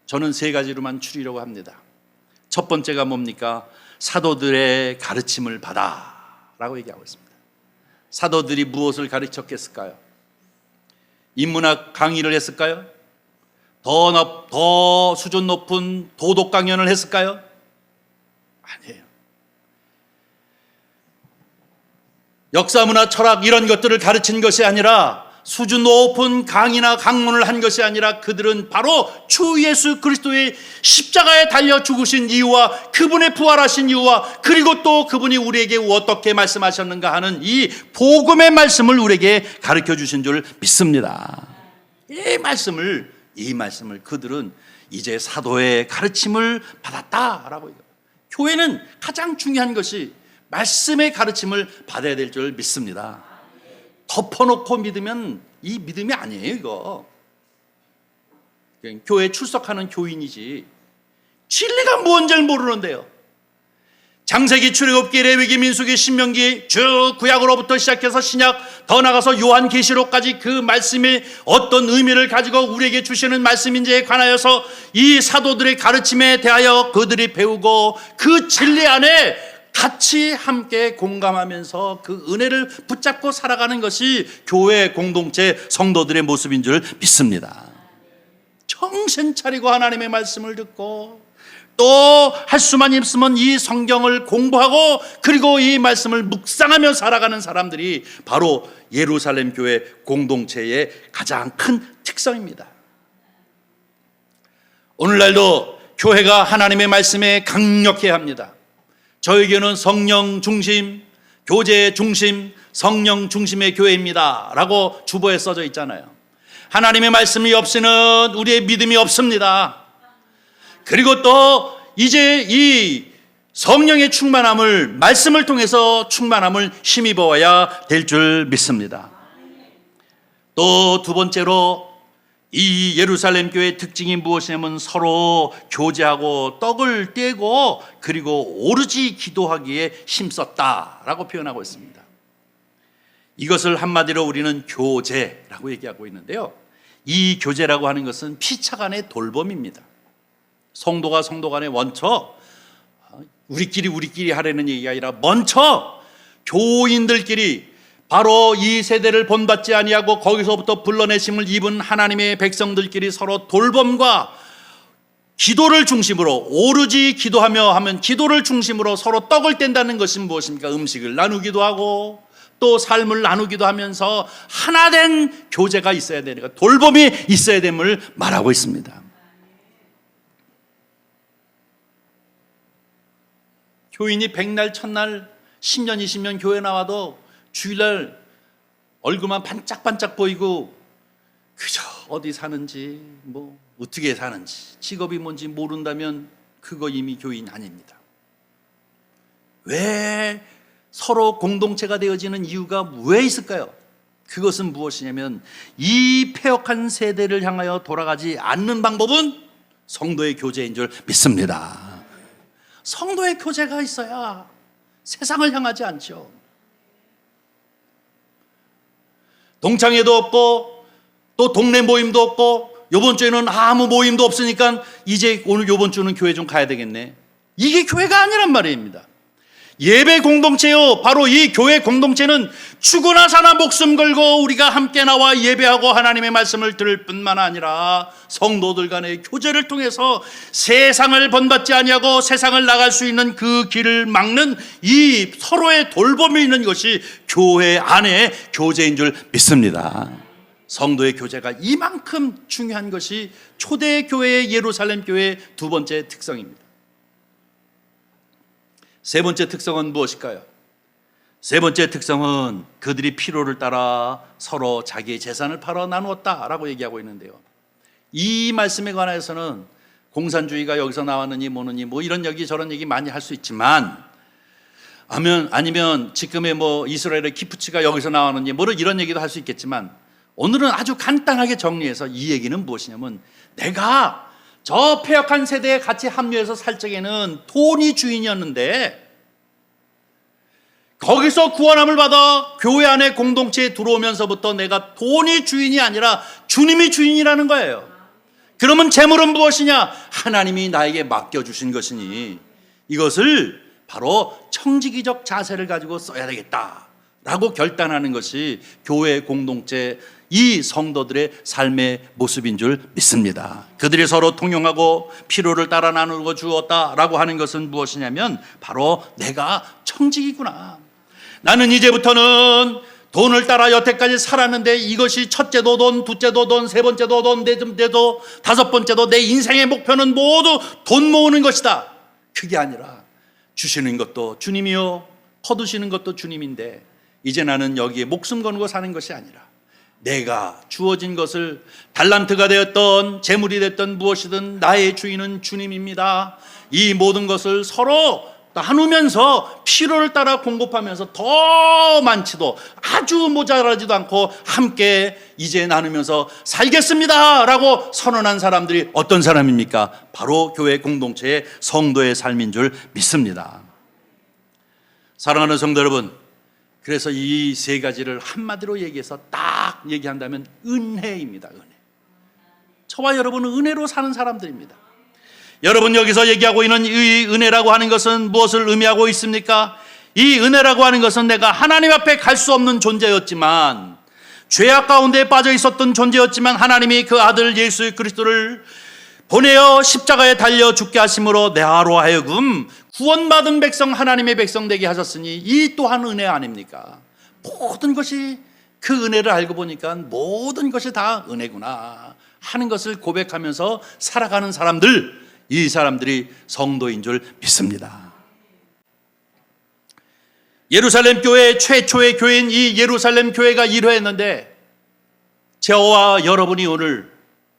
저는 세 가지로만 추리려고 합니다. 첫 번째가 뭡니까? 사도들의 가르침을 받아 라고 얘기하고 있습니다. 사도들이 무엇을 가르쳤겠을까요? 인문학 강의를 했을까요? 더 수준 높은 도덕 강연을 했을까요? 아니에요. 역사, 문화, 철학 이런 것들을 가르친 것이 아니라 수준 높은 강의나 강론을 한 것이 아니라 그들은 바로 주 예수 그리스도의 십자가에 달려 죽으신 이유와 그분의 부활하신 이유와 그리고 또 그분이 우리에게 어떻게 말씀하셨는가 하는 이 복음의 말씀을 우리에게 가르쳐 주신 줄 믿습니다. 이 말씀을 그들은 이제 사도의 가르침을 받았다라고 얘기해요. 교회는 가장 중요한 것이 말씀의 가르침을 받아야 될 줄 믿습니다. 덮어놓고 믿으면 이 믿음이 아니에요. 이거 교회에 출석하는 교인이지 진리가 뭔지를 모르는데요. 창세기, 출애굽기, 레위기, 민수기, 신명기 쭉 구약으로부터 시작해서 신약, 더 나가서 요한계시록까지 그 말씀이 어떤 의미를 가지고 우리에게 주시는 말씀인지에 관하여서 이 사도들의 가르침에 대하여 그들이 배우고 그 진리 안에 같이 함께 공감하면서 그 은혜를 붙잡고 살아가는 것이 교회 공동체 성도들의 모습인 줄 믿습니다. 정말 정신 차리고 하나님의 말씀을 듣고 또 할 수만 있으면 이 성경을 공부하고 그리고 이 말씀을 묵상하며 살아가는 사람들이 바로 예루살렘 교회 공동체의 가장 큰 특성입니다. 오늘날도 교회가 하나님의 말씀에 강력해야 합니다. 저에게는 성령 중심, 교제 중심, 성령 중심의 교회입니다 라고 주보에 써져 있잖아요. 하나님의 말씀이 없이는 우리의 믿음이 없습니다. 그리고 또 이제 이 성령의 충만함을, 말씀을 통해서 충만함을 힘입어야 될 줄 믿습니다. 또 두 번째로 이 예루살렘 교회의 특징이 무엇이냐면 서로 교제하고 떡을 떼고 그리고 오르지 기도하기에 힘썼다라고 표현하고 있습니다. 이것을 한마디로 우리는 교제라고 얘기하고 있는데요, 이 교제라고 하는 것은 피차 간의 돌봄입니다. 성도가 성도 간에 먼저 우리끼리 하려는 얘기가 아니라 먼저 교인들끼리 바로 이 세대를 본받지 아니하고 거기서부터 불러내심을 입은 하나님의 백성들끼리 서로 돌봄과 기도를 중심으로, 오르지 기도하며 하면 기도를 중심으로 서로 떡을 뗀다는 것이 무엇입니까? 음식을 나누기도 하고 또 삶을 나누기도 하면서 하나된 교제가 있어야 되니까, 돌봄이 있어야 됨을 말하고 있습니다. 교인이 100날, 1000날, 10년, 20년 교회 나와도 주일날 얼굴만 반짝반짝 보이고 그저 어디 사는지 뭐 어떻게 사는지 직업이 뭔지 모른다면 그거 이미 교인 아닙니다. 왜 서로 공동체가 되어지는 이유가 왜 있을까요? 그것은 무엇이냐면 이 패역한 세대를 향하여 돌아가지 않는 방법은 성도의 교제인 줄 믿습니다. 성도의 교제가 있어야 세상을 향하지 않죠. 동창회도 없고 또 동네 모임도 없고 이번 주에는 아무 모임도 없으니까 이제 오늘 이번 주는 교회 좀 가야 되겠네. 이게 교회가 아니란 말입니다. 예배 공동체요, 바로 이 교회 공동체는 죽으나 사나 목숨 걸고 우리가 함께 나와 예배하고 하나님의 말씀을 들을 뿐만 아니라 성도들 간의 교제를 통해서 세상을 본받지 아니하고 세상을 나갈 수 있는 그 길을 막는 이 서로의 돌봄이 있는 것이 교회 안에 교제인 줄 믿습니다. 성도의 교제가 이만큼 중요한 것이 초대 교회의 예루살렘 교회의 두 번째 특성입니다. 세 번째 특성은 무엇일까요? 세 번째 특성은 그들이 필요를 따라 서로 자기의 재산을 팔아 나누었다라고 얘기하고 있는데요, 이 말씀에 관해서는 공산주의가 여기서 나왔느니 뭐느니 뭐 이런 얘기 저런 얘기 많이 할 수 있지만, 아니면 지금의 뭐 이스라엘의 기프츠가 여기서 나왔느니 뭐 이런 얘기도 할 수 있겠지만, 오늘은 아주 간단하게 정리해서 이 얘기는 무엇이냐면, 내가 저 패역한 세대에 같이 합류해서 살 적에는 돈이 주인이었는데 거기서 구원함을 받아 교회 안에 공동체에 들어오면서부터 내가 돈이 주인이 아니라 주님이 주인이라는 거예요. 그러면 재물은 무엇이냐? 하나님이 나에게 맡겨주신 것이니 이것을 바로 청지기적 자세를 가지고 써야 되겠다라고 결단하는 것이 교회 공동체 이 성도들의 삶의 모습인 줄 믿습니다. 그들이 서로 통용하고 필요를 따라 나누고 주었다라고 하는 것은 무엇이냐면 바로 내가 청직이구나. 나는 이제부터는 돈을 따라 여태까지 살았는데 이것이 첫째도 돈, 둘째도 돈, 세 번째도 돈, 넷째도 다섯 번째도 내 인생의 목표는 모두 돈 모으는 것이다. 그게 아니라 주시는 것도 주님이요, 퍼두시는 것도 주님인데 이제 나는 여기에 목숨 걸고 사는 것이 아니라 내가 주어진 것을, 달란트가 되었던 재물이 됐던 무엇이든 나의 주인은 주님입니다. 이 모든 것을 서로 나누면서 필요를 따라 공급하면서 더 많지도 아주 모자라지도 않고 함께 이제 나누면서 살겠습니다 라고 선언한 사람들이 어떤 사람입니까? 바로 교회 공동체의 성도의 삶인 줄 믿습니다. 사랑하는 성도 여러분, 그래서 이 세 가지를 한마디로 얘기해서 딱 얘기한다면 은혜입니다. 은혜. 저와 여러분은 은혜로 사는 사람들입니다. 여러분, 여기서 얘기하고 있는 이 은혜라고 하는 것은 무엇을 의미하고 있습니까? 이 은혜라고 하는 것은 내가 하나님 앞에 갈 수 없는 존재였지만, 죄악 가운데 빠져 있었던 존재였지만 하나님이 그 아들 예수 그리스도를 보내어 십자가에 달려 죽게 하심으로 내하로 하여금 구원받은 백성, 하나님의 백성 되게 하셨으니 이 또한 은혜 아닙니까? 모든 것이 그 은혜를 알고 보니까 모든 것이 다 은혜구나 하는 것을 고백하면서 살아가는 사람들, 이 사람들이 성도인 줄 믿습니다. 예루살렘 교회 최초의 교회인 이 예루살렘 교회가 이러했는데, 저와 여러분이 오늘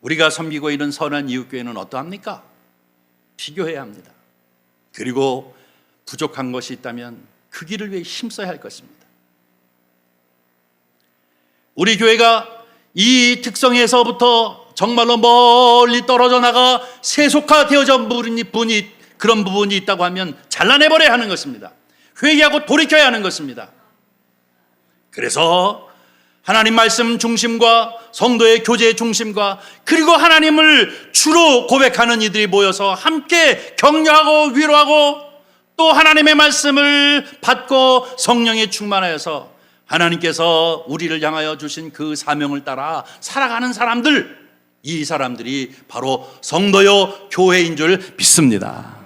우리가 섬기고 있는 선한 이웃교회는 어떠합니까? 비교해야 합니다. 그리고 부족한 것이 있다면 그 길을 위해 힘써야 할 것입니다. 우리 교회가 이 특성에서부터 정말로 멀리 떨어져 나가 세속화되어진 그런 부분이 있다고 하면 잘라내버려야 하는 것입니다. 회개하고 돌이켜야 하는 것입니다. 그래서 하나님 말씀 중심과 성도의 교제 중심과 그리고 하나님을 주로 고백하는 이들이 모여서 함께 격려하고 위로하고 또 하나님의 말씀을 받고 성령에 충만하여서 하나님께서 우리를 향하여 주신 그 사명을 따라 살아가는 사람들, 이 사람들이 바로 성도요 교회인 줄 믿습니다.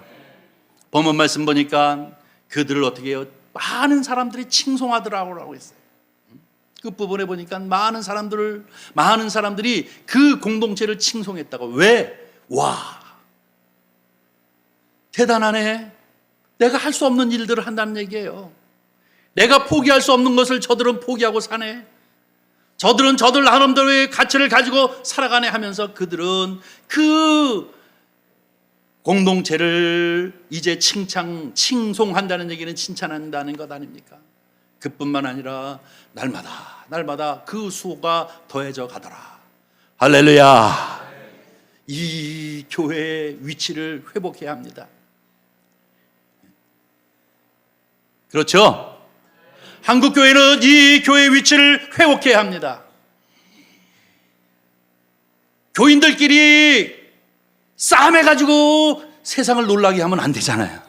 본문 말씀 보니까 그들을 어떻게 해요? 많은 사람들이 칭송하더라고 했어요. 끝부분에 보니까 많은 사람들이 그 공동체를 칭송했다고. 왜? 와, 대단하네. 내가 할 수 없는 일들을 한다는 얘기예요. 내가 포기할 수 없는 것을 저들은 포기하고 사네. 저들은 저들 나름대로의 가치를 가지고 살아가네 하면서 그들은 그 공동체를 이제 칭송한다는 얘기는 칭찬한다는 것 아닙니까? 그뿐만 아니라 날마다 그 수가 더해져 가더라. 할렐루야. 이 교회의 위치를 회복해야 합니다. 그렇죠? 한국 교회는 이 교회의 위치를 회복해야 합니다. 교인들끼리 싸움해가지고 세상을 놀라게 하면 안 되잖아요.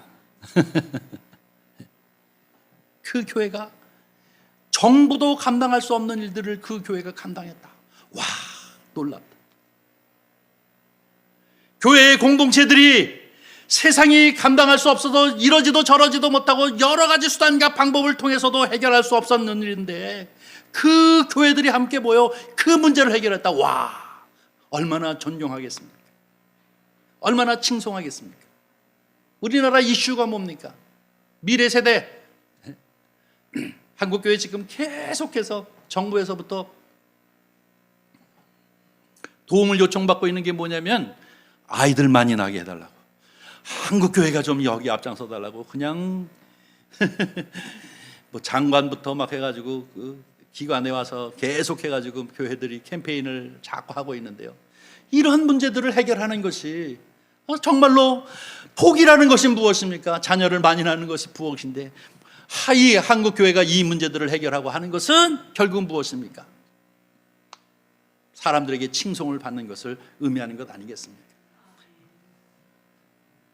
그 교회가 정부도 감당할 수 없는 일들을 그 교회가 감당했다. 와, 놀랍다. 교회의 공동체들이 세상이 감당할 수 없어도 이러지도 저러지도 못하고 여러 가지 수단과 방법을 통해서도 해결할 수 없었는 일인데 그 교회들이 함께 모여 그 문제를 해결했다. 와, 얼마나 존경하겠습니까? 얼마나 칭송하겠습니까? 우리나라 이슈가 뭡니까? 미래 세대. 한국교회 지금 계속해서 정부에서부터 도움을 요청받고 있는 게 뭐냐면 아이들 많이 나게 해달라고. 한국교회가 좀 여기 앞장서 달라고 그냥 뭐 장관부터 막 해가지고 그 기관에 와서 계속 해가지고 교회들이 캠페인을 자꾸 하고 있는데요. 이런 문제들을 해결하는 것이 정말로 복이라는 것이 무엇입니까? 자녀를 많이 낳는 것이 부엌인데 이 한국교회가 이 문제들을 해결하고 하는 것은 결국 무엇입니까? 사람들에게 칭송을 받는 것을 의미하는 것 아니겠습니까?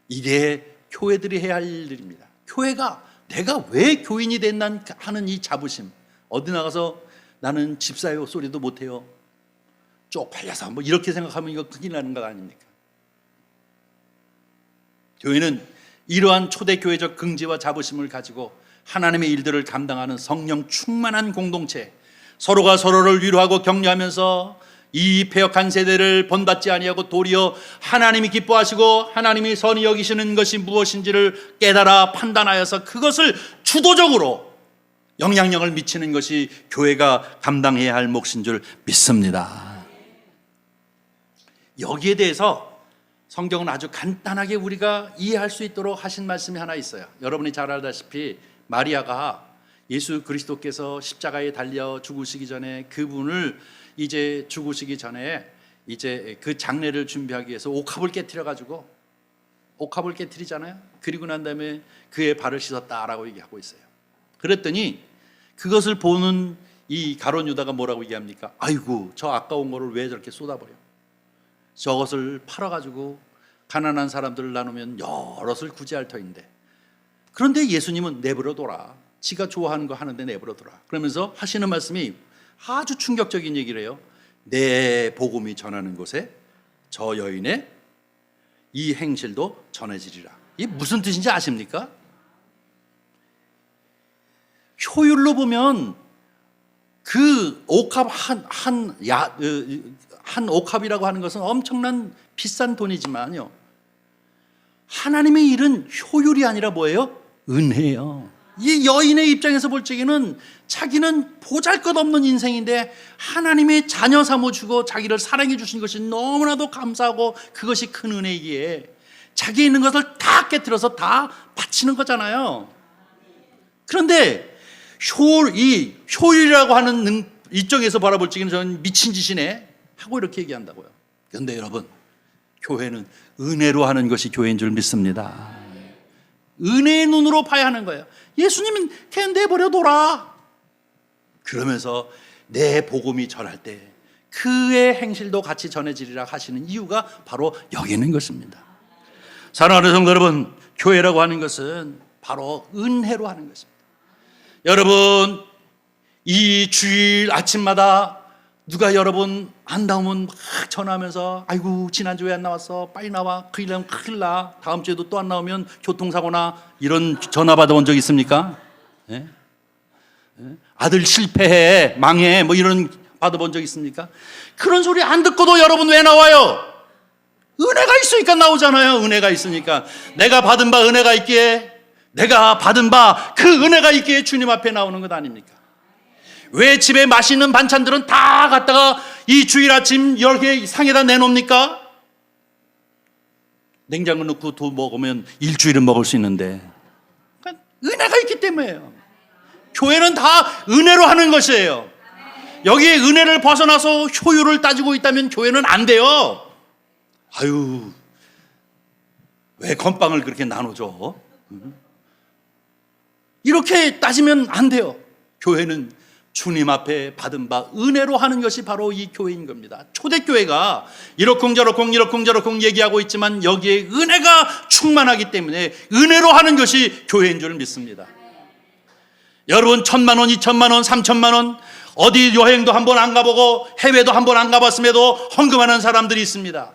이게 교회들이 해야 할 일들입니다. 교회가 내가 왜 교인이 됐나 하는 이 자부심. 어디 나가서 나는 집사요 소리도 못해요. 쪽팔려서 뭐 이렇게 생각하면 이거 큰일 나는 것 아닙니까? 교회는 이러한 초대교회적 긍지와 자부심을 가지고 하나님의 일들을 감당하는 성령 충만한 공동체, 서로가 서로를 위로하고 격려하면서 이 패역한 세대를 본받지 아니하고 도리어 하나님이 기뻐하시고 하나님이 선히 여기시는 것이 무엇인지를 깨달아 판단하여서 그것을 주도적으로 영향력을 미치는 것이 교회가 감당해야 할 몫인 줄 믿습니다. 여기에 대해서 성경은 아주 간단하게 우리가 이해할 수 있도록 하신 말씀이 하나 있어요. 여러분이 잘 알다시피 마리아가 예수 그리스도께서 십자가에 달려 죽으시기 전에 그분을 이제 죽으시기 전에 이제 그 장례를 준비하기 위해서 옥합을 깨트려가지고 옥합을 깨트리잖아요. 그리고 난 다음에 그의 발을 씻었다라고 얘기하고 있어요. 그랬더니 그것을 보는 이 가룟 유다가 뭐라고 얘기합니까? 아이고 저 아까운 거를 왜 저렇게 쏟아버려? 저것을 팔아가지고 가난한 사람들을 나누면 여럿을 구제할 터인데. 그런데 예수님은 내버려둬라. 지가 좋아하는 거 하는데 내버려둬라. 그러면서 하시는 말씀이 아주 충격적인 얘기를 해요. 내 복음이 전하는 곳에 저 여인의 이 행실도 전해지리라. 이게 무슨 뜻인지 아십니까? 효율로 보면 그 옥합 한 옥합이라고 하는 것은 엄청난 비싼 돈이지만요, 하나님의 일은 효율이 아니라 뭐예요? 은혜예요. 이 여인의 입장에서 볼 적에는 자기는 보잘것없는 인생인데 하나님의 자녀 삼아주고 자기를 사랑해 주신 것이 너무나도 감사하고 그것이 큰 은혜이기에 자기 있는 것을 다 깨트려서 다 바치는 거잖아요. 그런데 이 효율이라고 하는 이쪽에서 바라볼 적에는 저는 미친 짓이네 하고 이렇게 얘기한다고요. 그런데 여러분, 교회는 은혜로 하는 것이 교회인 줄 믿습니다. 은혜의 눈으로 봐야 하는 거예요. 예수님은 그냥 내버려 둬라 그러면서 내 복음이 전할 때 그의 행실도 같이 전해지리라 하시는 이유가 바로 여기 있는 것입니다. 사랑하는 성도 여러분, 교회라고 하는 것은 바로 은혜로 하는 것입니다. 여러분, 이 주일 아침마다 누가 여러분 안 나오면 막 전화하면서 아이고 지난주에 안 나왔어, 빨리 나와, 큰일 나면 큰일 나, 다음 주에도 또 안 나오면 교통사고나, 이런 전화 받아본 적 있습니까? 예? 아들 실패해, 망해, 뭐 이런 받아본 적 있습니까? 그런 소리 안 듣고도 여러분 왜 나와요? 은혜가 있으니까 나오잖아요. 은혜가 있으니까. 내가 받은 바 은혜가 있기에, 내가 받은 바 그 은혜가 있기에 주님 앞에 나오는 것 아닙니까? 왜 집에 맛있는 반찬들은 다 갖다가 이 주일 아침 10개 상에다 내놓습니까? 냉장고 넣고 또 먹으면 일주일은 먹을 수 있는데, 그러니까 은혜가 있기 때문에요. 교회는 다 은혜로 하는 것이에요. 여기에 은혜를 벗어나서 효율을 따지고 있다면 교회는 안 돼요. 아유, 왜 건빵을 그렇게 나눠줘? 이렇게 따지면 안 돼요. 교회는 주님 앞에 받은 바 은혜로 하는 것이 바로 이 교회인 겁니다. 초대교회가 이러쿵저러쿵 얘기하고 있지만 여기에 은혜가 충만하기 때문에 은혜로 하는 것이 교회인 줄 믿습니다. 여러분, 1,000만 원, 2,000만 원, 3,000만 원, 어디 여행도 한번 안 가보고 해외도 한번 안 가봤음에도 헌금하는 사람들이 있습니다.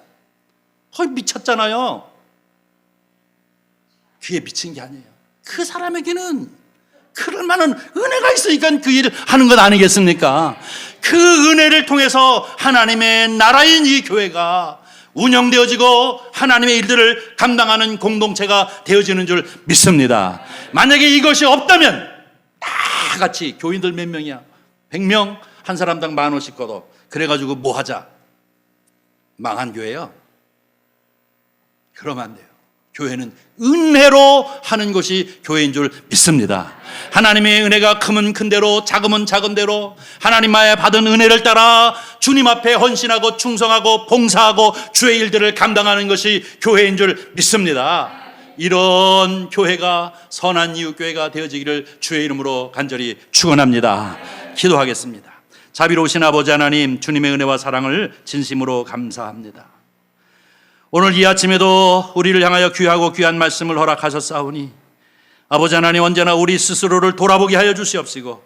거의 미쳤잖아요. 그게 미친 게 아니에요. 그 사람에게는 그럴 만한 은혜가 있으니까 그 일을 하는 것 아니겠습니까? 그 은혜를 통해서 하나님의 나라인 이 교회가 운영되어지고 하나님의 일들을 감당하는 공동체가 되어지는 줄 믿습니다. 만약에 이것이 없다면 다 같이 교인들 몇 명이야? 100명, 한 사람당 10,000원씩 걷어. 그래가지고 뭐 하자? 망한 교회요. 그러면 안 돼요. 교회는 은혜로 하는 것이 교회인 줄 믿습니다. 하나님의 은혜가 크면 큰 대로, 작으면 작은 대로 하나님의 받은 은혜를 따라 주님 앞에 헌신하고 충성하고 봉사하고 주의 일들을 감당하는 것이 교회인 줄 믿습니다. 이런 교회가 선한 이웃교회가 되어지기를 주의 이름으로 간절히 축원합니다. 기도하겠습니다. 자비로우신 아버지 하나님, 주님의 은혜와 사랑을 진심으로 감사합니다. 오늘 이 아침에도 우리를 향하여 귀하고 귀한 말씀을 허락하셨사오니 아버지 하나님, 언제나 우리 스스로를 돌아보게 하여 주시옵시고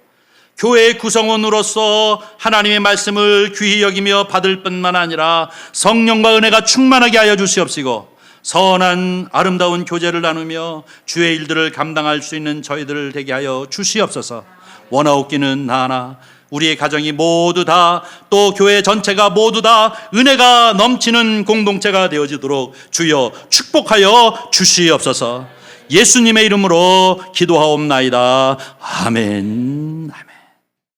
교회의 구성원으로서 하나님의 말씀을 귀히 여기며 받을 뿐만 아니라 성령과 은혜가 충만하게 하여 주시옵시고 선한 아름다운 교제를 나누며 주의 일들을 감당할 수 있는 저희들 되게 하여 주시옵소서. 원하옵기는 하나 우리의 가정이 모두 다, 또 교회 전체가 모두 다 은혜가 넘치는 공동체가 되어지도록 주여 축복하여 주시옵소서. 예수님의 이름으로 기도하옵나이다. 아멘.